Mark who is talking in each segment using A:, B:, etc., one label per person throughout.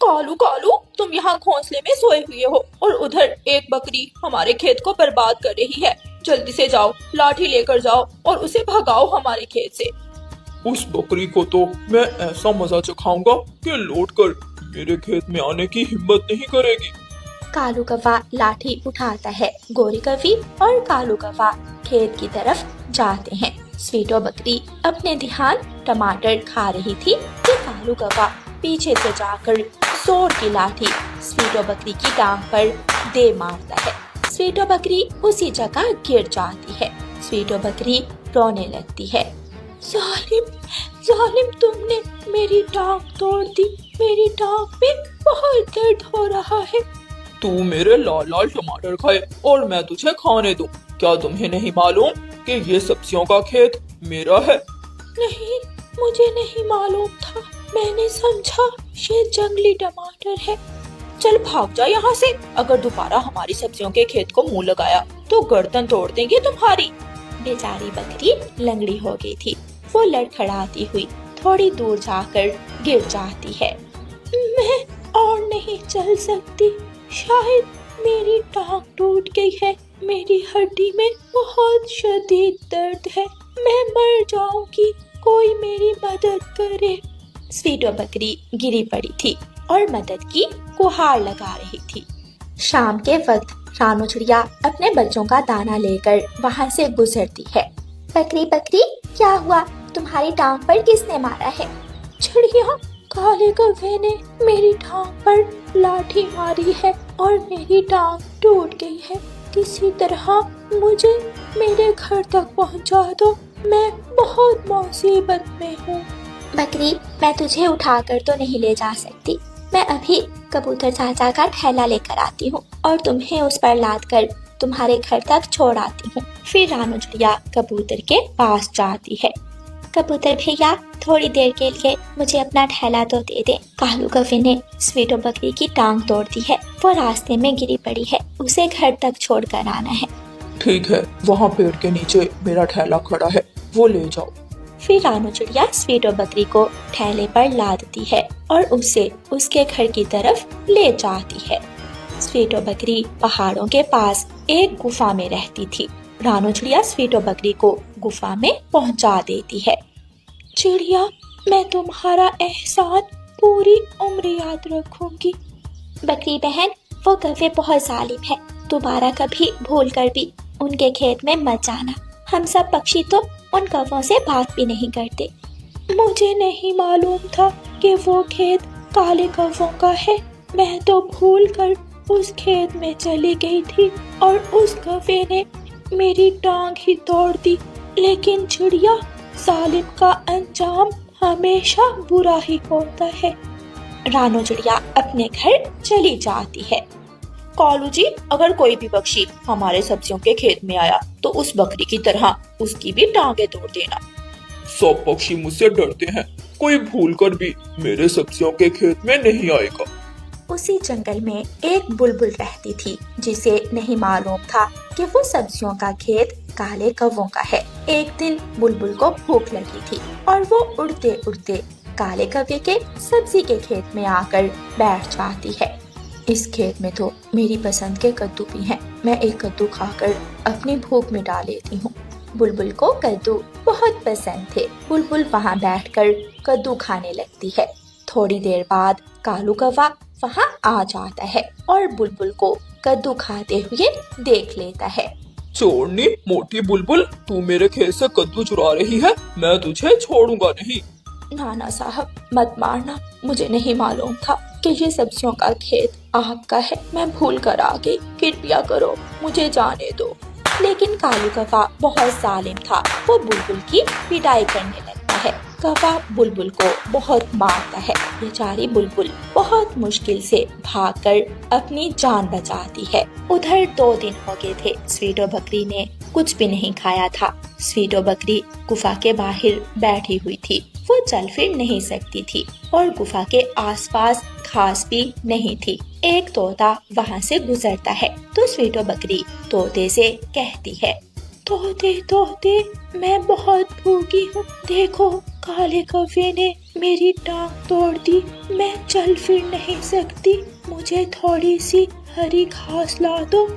A: कालू कालू, तुम यहाँ घोंसले में सोए हुए हो और उधर एक बकरी हमारे खेत को बर्बाद कर रही है। जल्दी से जाओ, लाठी लेकर जाओ और उसे भगाओ हमारे खेत से।
B: उस बकरी को तो मैं ऐसा मजा चखाऊंगा कि लौटकर मेरे खेत में आने की हिम्मत नहीं करेगी।
C: कालू कौवा लाठी उठाता है। गोरी कौवी और कालू कौवा खेत की तरफ जाते हैं। स्वीटो बकरी अपने ध्यान टमाटर खा रही थी कि कालू कौवा पीछे से जाकर जोर की लाठी स्वीटो बकरी की टांग पर दे मारता है। स्वीटो बकरी उसी जगह गिर जाती है। स्वीटो बकरी रोने लगती है। जालिम, जालिम, तुमने मेरी टांग तोड़ दी। मेरी टांग पे बहुत दर्द हो रहा है।
B: तू मेरे लाल लाल टमाटर खाए और मैं तुझे खाने दूं। क्या तुम्हें नहीं मालूम कि ये सब्जियों का खेत मेरा है?
C: नहीं, मुझे नहीं मालूम था। मैंने समझा ये जंगली टमाटर है।
A: चल भाग जा यहाँ से। अगर दोबारा हमारी सब्जियों के खेत को मुंह लगाया तो गर्दन तोड़ देंगे तुम्हारी।
C: बेचारी बकरी लंगड़ी हो गई थी। वो लड़खड़ाती हुई थोड़ी दूर जाकर गिर जाती है। मैं और नहीं चल सकती। शायद मेरी टांग टूट गई है। मेरी हड्डी में बहुत शदीद दर्द है। मैं मर जाऊंगी। कोई मेरी मदद करे। स्वीटो बकरी गिरी पड़ी थी और मदद की गुहार लगा रही थी। शाम के वक्त रानू चिड़िया अपने बच्चों का दाना लेकर वहाँ से गुजरती है। बकरी बकरी, क्या हुआ? तुम्हारी टांग पर किसने मारा है? चिड़िया, काले कौवे ने मेरी टांग पर लाठी मारी है और मेरी टांग टूट गई है। किसी तरह मुझे मेरे घर तक पहुंचा दो। मैं बहुत मुसीबत में हूँ। बकरी, मैं तुझे उठाकर तो नहीं ले जा सकती। मैं अभी कबूतर चाचा का थैला लेकर आती हूँ और तुम्हें उस पर लाद कर तुम्हारे घर तक छोड़ आती हूँ। फिर रानू चिड़िया कबूतर के पास जाती है। कबूतर भैया, थोड़ी देर के लिए मुझे अपना थैला तो दे दे। कालू कौवे ने स्वीटो बकरी की टांग तोड़ दी है। वो रास्ते में गिरी पड़ी है। उसे घर तक छोड़ कर आना है।
B: ठीक है, वहाँ पेड़ के नीचे मेरा थैला खड़ा है, वो ले जाओ।
C: फिर रानू चिड़िया स्वीटो बकरी को थैले पर लादती है और उसे उसके घर की तरफ ले जाती है। स्वीटो बकरी पहाड़ों के पास एक गुफा में रहती थी। रानू चिड़िया स्वीटो बकरी को गुफा में पहुंचा देती है। चिड़िया, मैं तुम्हारा एहसान पूरी उम्र याद रखूंगी। बकरी बहन, वो कौवे बहुत जालिम है। दोबारा कभी भूल कर भी उनके खेत में मत जाना। हम सब पक्षी तो उन कौवों से बात भी नहीं करते। मुझे नहीं मालूम था कि वो खेत काले कौवों का है। मैं तो भूल कर उस खेत में चली गई थी और उस कौवे ने मेरी टांग ही तोड़ दी। लेकिन चिड़िया, जालिम का अंजाम हमेशा बुरा ही होता है। रानू चिड़िया अपने घर चली जाती है।
A: कालू जी, अगर कोई भी पक्षी हमारे सब्जियों के खेत में आया तो उस बकरी की तरह उसकी भी टांगे तोड़ देना।
B: सब पक्षी मुझसे डरते हैं, कोई भूलकर भी मेरे सब्जियों के खेत में नहीं आएगा।
C: उसी जंगल में एक बुलबुल रहती थी, जिसे नहीं मालूम था कि वो सब्जियों का खेत काले कौवों का है। एक दिन बुलबुल को भूख लगी थी और वो उड़ते उड़ते काले कौवे के सब्जी के खेत में आकर बैठ जाती है। इस खेत में तो मेरी पसंद के कद्दू भी हैं। मैं एक कद्दू खाकर अपनी भूख मिटा लेती हूँ। बुलबुल को कद्दू बहुत पसंद थे। बुलबुल वहाँ बैठकर कद्दू खाने लगती है। थोड़ी देर बाद कालू कौवा वहाँ आ जाता है और बुलबुल को कद्दू खाते हुए देख लेता है।
B: चोरनी मोटी बुलबुल, तू मेरे खेत से कद्दू चुरा रही है। मैं तुझे छोड़ूंगा नहीं।
A: नाना साहब, मत मारना। मुझे नहीं मालूम था कि ये सब्जियों का खेत आपका है। मैं भूल कर आ गई। कृपया करो, मुझे जाने दो।
C: लेकिन कालू कौवा बहुत जालिम था। वो बुलबुल की पिटाई करने लगता है। कौवा बुलबुल को बहुत मारता है। बेचारी बुलबुल बहुत मुश्किल से भागकर अपनी जान बचाती है। उधर 2 दिन हो गए थे। स्वीटो बकरी ने कुछ भी नहीं खाया था। स्वीटो बकरी गुफा के बाहर बैठी हुई थी। वो चल फिर नहीं सकती थी और गुफा के आसपास घास भी नहीं थी। एक तोता वहाँ से गुजरता है तो स्वीटो बकरी तोते से कहती है, طوطے میں بہت بھوکی ہوں، دیکھو کالے کوے نے میری ٹانگ توڑ دی، میں چل پھر نہیں سکتی، مجھے تھوڑی سی ہری گھاس لا دو۔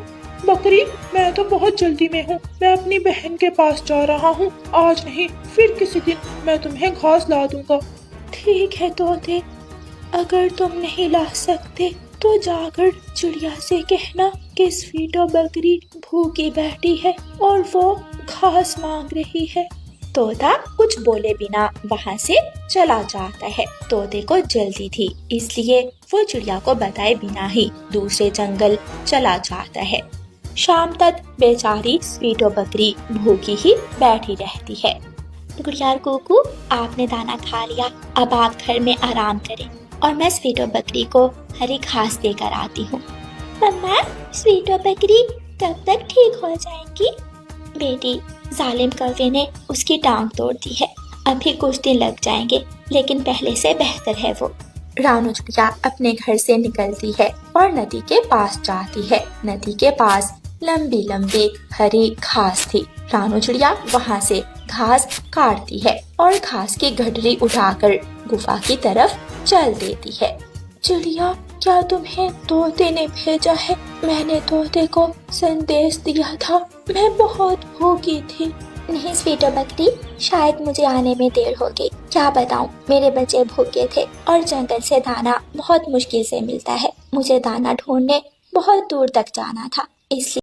B: بکری میں تو بہت جلدی میں ہوں، میں اپنی بہن کے پاس جا رہا ہوں، آج نہیں پھر کسی دن میں تمہیں گھاس لا دوں گا۔
C: ٹھیک ہے طوطے، اگر تم نہیں لا سکتے تو جا کر چڑیا سے کہنا کہ سویٹو بکری بھوکی بیٹھی ہے اور وہ گھاس مانگ رہی ہے۔ طوطا کچھ بولے بنا وہاں سے چلا جاتا ہے۔ طوطے کو جلدی تھی، اس لیے وہ چڑیا کو بتائے بنا ہی دوسرے جنگل چلا جاتا ہے۔ شام تک بیچاری سویٹو بکری بھوکی ہی بیٹھی رہتی ہے۔ گڑیار کوکو، آپ نے دانا کھا لیا، اب آپ گھر میں آرام کریں اور میں سویٹو بکری کو ہری گھاس دے کر آتی ہوں۔ مما، سویٹو بکری کب تک ٹھیک ہو جائے گی؟ بیٹی، ظالم کوے نے اس کی ٹانگ توڑ دی ہے، ابھی کچھ دن لگ جائیں گے، لیکن پہلے سے بہتر ہے وہ۔ رانو چڑیا اپنے گھر سے نکلتی ہے اور ندی کے پاس جاتی ہے۔ ندی کے پاس لمبی لمبی ہری گھاس تھی۔ رانو چڑیا وہاں سے گھاس کاٹتی ہے اور گھاس کی گٹری اٹھا کر گفا کی طرف چل دیتی ہے۔ چڑیا، کیا تمہیں طوطے نے بھیجا ہے؟ میں نے طوطے کو سندیش دیا تھا، میں بہت بھوکی تھی۔ نہیں سویٹو بکری، شاید مجھے آنے میں دیر ہو گئی، کیا بتاؤں، میرے بچے بھوکے تھے اور جنگل سے دانا بہت مشکل سے ملتا ہے، مجھے دانا ڈھونڈنے بہت دور تک جانا تھا، اس لیے